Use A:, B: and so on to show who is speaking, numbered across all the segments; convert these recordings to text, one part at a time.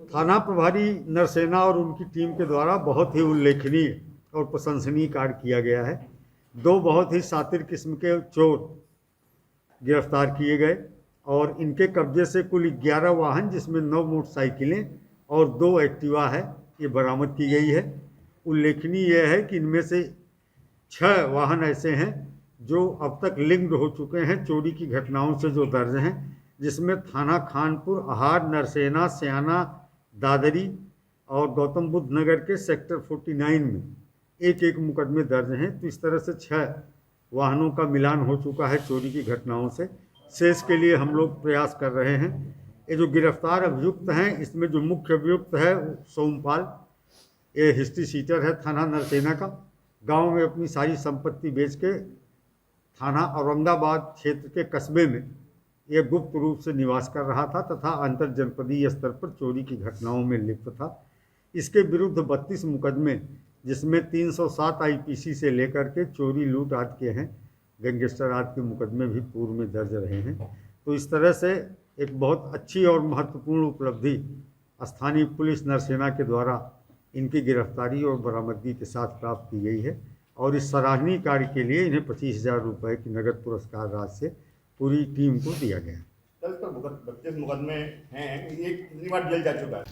A: थाना प्रभारी नरसेना और उनकी टीम के द्वारा बहुत ही उल्लेखनीय और प्रशंसनीय कार्य किया गया है। दो बहुत ही शातिर किस्म के चोर गिरफ्तार किए गए और इनके कब्जे से कुल 11 वाहन जिसमें 9 मोटरसाइकिलें और 2 एक्टिवा है ये बरामद की गई है। उल्लेखनीय यह है कि इनमें से 6 वाहन ऐसे हैं जो अब तक लिंक्ड हो चुके हैं चोरी की घटनाओं से जो दर्ज हैं, जिसमें थाना खानपुर, आहार, नरसेना, स्याना, दादरी और गौतम बुद्ध नगर के सेक्टर 49 में एक एक मुकदमे दर्ज हैं। तो इस तरह से 6 वाहनों का मिलान हो चुका है चोरी की घटनाओं से। शेष के लिए हम लोग प्रयास कर रहे हैं। ये जो गिरफ्तार अभियुक्त हैं इसमें जो मुख्य अभियुक्त है सोमपाल, ये हिस्ट्री सीटर है थाना नरसेना का। गांव में अपनी सारी संपत्ति बेच के थाना औरंगाबाद क्षेत्र के कस्बे में यह गुप्त रूप से निवास कर रहा था तथा अंतर जनपदीय स्तर पर चोरी की घटनाओं में लिप्त था। इसके विरुद्ध 32 मुकदमे जिसमें 307 आईपीसी से लेकर के चोरी, लूट आदि के हैं, गैंगस्टर आदि के मुकदमे भी पूर्व में दर्ज रहे हैं। तो इस तरह से एक बहुत अच्छी और महत्वपूर्ण उपलब्धि स्थानीय पुलिस नरसेना के द्वारा इनकी गिरफ्तारी और बरामदगी के साथ प्राप्त की गई है और इस सराहनीय कार्य के लिए इन्हें 25,000 रुपये की नगद पुरस्कार राशि से पूरी टीम को दिया गया।
B: सर, इस पर 32 मुकदमे हैं, ये कितनी बार जेल जा चुका है?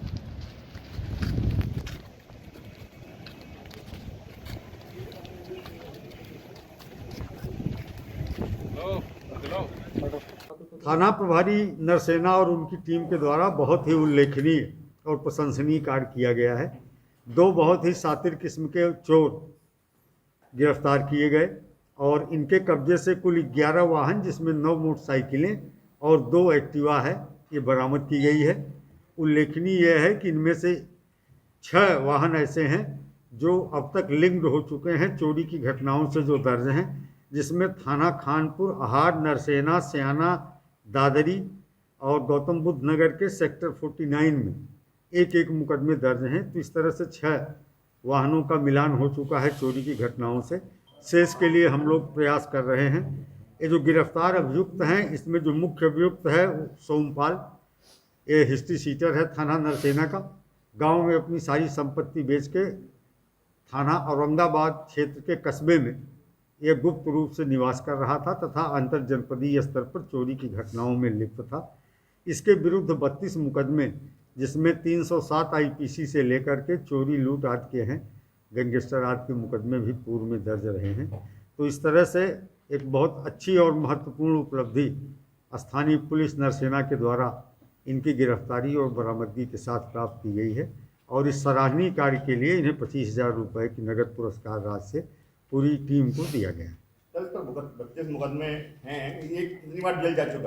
A: थाना प्रभारी नरसेना और उनकी टीम के द्वारा बहुत ही उल्लेखनीय और प्रशंसनीय कार्य किया गया है। दो बहुत ही शातिर किस्म के चोर गिरफ्तार किए गए और इनके कब्जे से कुल 11 वाहन जिसमें 9 मोटरसाइकिलें और 2 एक्टिवा है ये बरामद की गई है। उल्लेखनीय यह है कि इनमें से 6 वाहन ऐसे हैं जो अब तक लिंक्ड हो चुके हैं चोरी की घटनाओं से जो दर्ज हैं, जिसमें थाना खानपुर, आहार, नरसेना, स्याना, दादरी और गौतम बुद्ध नगर के सेक्टर 49 में एक एक मुकदमे दर्ज हैं। तो इस तरह से 6 वाहनों का मिलान हो चुका है चोरी की घटनाओं से। शेष के लिए हम लोग प्रयास कर रहे हैं। ये जो गिरफ्तार अभियुक्त हैं इसमें जो मुख्य अभियुक्त है सोमपाल, ये हिस्ट्री सीटर है थाना नरसेना का। गांव में अपनी सारी संपत्ति बेच के थाना औरंगाबाद क्षेत्र के कस्बे में यह गुप्त रूप से निवास कर रहा था तथा अंतर जनपदीय स्तर पर चोरी की घटनाओं में लिप्त था। इसके विरुद्ध 32 मुकदमे जिसमें 307 आईपीसी से लेकर के चोरी, लूट आदि के हैं, गैंगस्टर आदि के मुकदमे भी पूर्व में दर्ज रहे हैं। तो इस तरह से एक बहुत अच्छी और महत्वपूर्ण उपलब्धि स्थानीय पुलिस नरसेना के द्वारा इनकी गिरफ्तारी और बरामदगी के साथ प्राप्त की गई है और इस सराहनीय कार्य के लिए इन्हें 25,000 रुपये की नगद पुरस्कार राशि से पूरी टीम को दिया गया।
B: सर, इस पर 32 मुकदमे हैं, ये कितनी बार जेल जा चुका है?